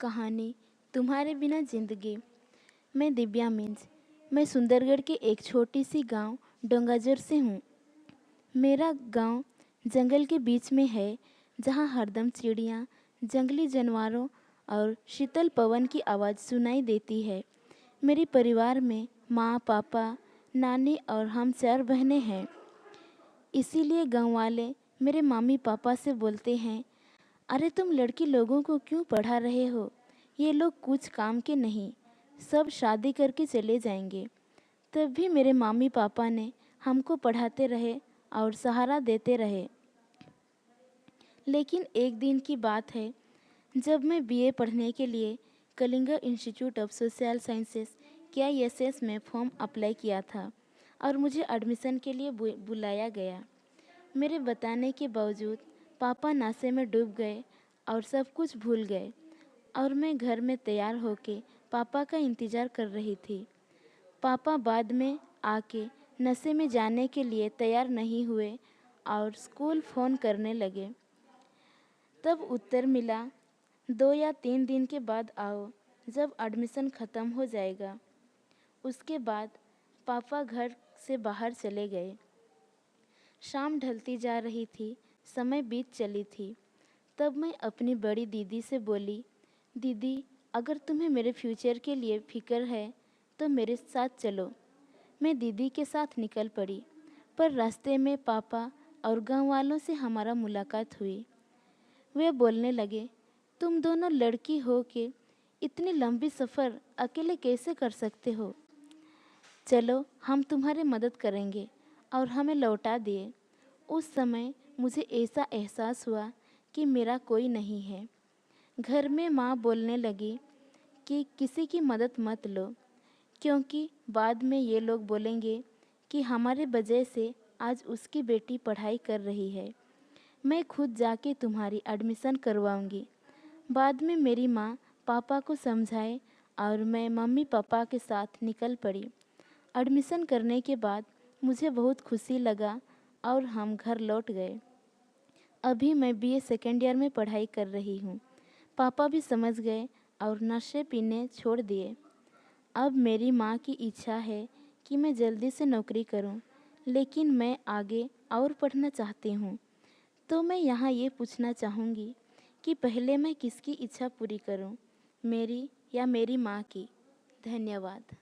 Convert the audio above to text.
कहानी तुम्हारे बिना जिंदगी। मैं दिव्या मीन्स। मैं सुंदरगढ़ के एक छोटी सी गांव डोंगाजोर से हूँ। मेरा गांव जंगल के बीच में है, जहाँ हरदम चिड़िया, जंगली जानवरों और शीतल पवन की आवाज़ सुनाई देती है। मेरे परिवार में माँ, पापा, नानी और हम 4 बहनें हैं। इसीलिए गांव वाले मेरे मम्मी पापा से बोलते हैं, अरे तुम लड़की लोगों को क्यों पढ़ा रहे हो? ये लोग कुछ काम के नहीं, सब शादी करके चले जाएंगे। तब भी मेरे मम्मी पापा ने हमको पढ़ाते रहे और सहारा देते रहे। लेकिन एक दिन की बात है, जब मैं बीए पढ़ने के लिए Kalinga institute of social sciences KISS में फॉर्म अप्लाई किया था और मुझे एडमिशन के लिए बुलाया गया। मेरे बताने के बावजूद पापा नशे में डूब गए और सब कुछ भूल गए और मैं घर में तैयार होके पापा का इंतज़ार कर रही थी। पापा बाद में आके नशे में जाने के लिए तैयार नहीं हुए और स्कूल फ़ोन करने लगे। तब उत्तर मिला, 2 या 3 दिन के बाद आओ, जब एडमिशन ख़त्म हो जाएगा। उसके बाद पापा घर से बाहर चले गए। शाम ढलती जा रही थी, समय बीत चली थी। तब मैं अपनी बड़ी दीदी से बोली, दीदी अगर तुम्हें मेरे फ्यूचर के लिए फ़िक्र है तो मेरे साथ चलो। मैं दीदी के साथ निकल पड़ी, पर रास्ते में पापा और गांव वालों से हमारा मुलाकात हुई। वे बोलने लगे, तुम दोनों लड़की हो के इतनी लंबी सफ़र अकेले कैसे कर सकते हो? चलो हम तुम्हारी मदद करेंगे, और हमें लौटा दिए। उस समय मुझे ऐसा एहसास हुआ कि मेरा कोई नहीं है। घर में माँ बोलने लगी कि किसी की मदद मत लो, क्योंकि बाद में ये लोग बोलेंगे कि हमारे वजह से आज उसकी बेटी पढ़ाई कर रही है। मैं खुद जाके तुम्हारी एडमिशन करवाऊंगी। बाद में मेरी माँ पापा को समझाए और मैं मम्मी पापा के साथ निकल पड़ी। एडमिशन करने के बाद मुझे बहुत खुशी लगा और हम घर लौट गए। अभी मैं BA सेकेंड ईयर में पढ़ाई कर रही हूँ। पापा भी समझ गए और नशे पीने छोड़ दिए। अब मेरी माँ की इच्छा है कि मैं जल्दी से नौकरी करूँ, लेकिन मैं आगे और पढ़ना चाहती हूँ। तो मैं यहाँ ये पूछना चाहूँगी कि पहले मैं किसकी इच्छा पूरी करूँ, मेरी या मेरी माँ की? धन्यवाद।